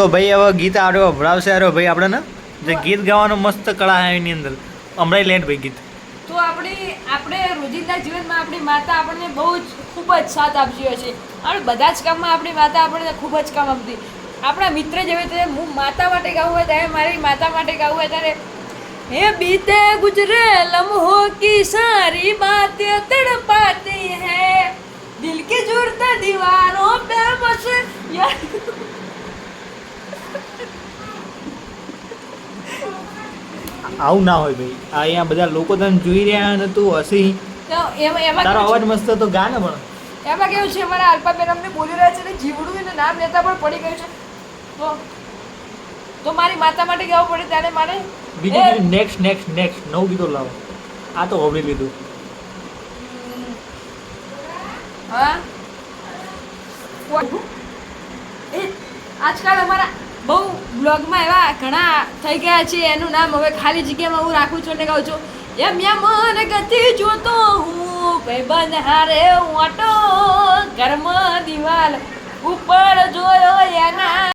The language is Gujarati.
તો ભાઈ હવે ગીત આડો ભરાવશે આરો ભાઈ આપણે ને જે ગીત ગાવાનો મસ્ત કળા છે એની અંદર હમણાં લેટ ભાઈ ગીત તો આપણે રોજિંદા જીવનમાં આપણી માતા આપણને બહુ જ ખૂબ જ સાથ આપતી હોય છે આપણે બધા જ કામમાં આપણી માતા આપણને ખૂબ જ કામ આપતી આપણા મિત્ર જેવી રીતે હું માતા માટે ગાવું હોય ત્યારે મારી માતા માટે ગાવું હોય ત્યારે હે બીતે ગુજરે લમ્હો કી સારી બાतें तड़पाती है दिल की जुड़ते दीवारों पे बस यार આવું ના હોય ભાઈ આ અહીંયા બધા લોકો તને જોઈ રહ્યા ને તું હસી તારો અવાજ મસ્ત તો ગા ને પણ એમાં કેવું છે અમારા અલ્પાબેન અમને બોલી રહ્યા છે ને જીવડું એને નામ લેતા પણ પડી ગયું છે તો મારી માતા માટે ગાવું પડે ત્યારે મારે બીજું નેક્સ્ટ નવું ગીતો લાવો આ તો હોબળી લીધું હા આજકાલ અમારા બહુ બ્લોગમાં એવા ઘણા થઈ ગયા છે એનું નામ હવે ખાલી જગ્યામાં હું રાખું છું ને કહું છું એમ મન ગતિ જોતો હું ભાઈબંધ હારે વાટો ઘરમાં દિવાલ ઉપર જોયો એના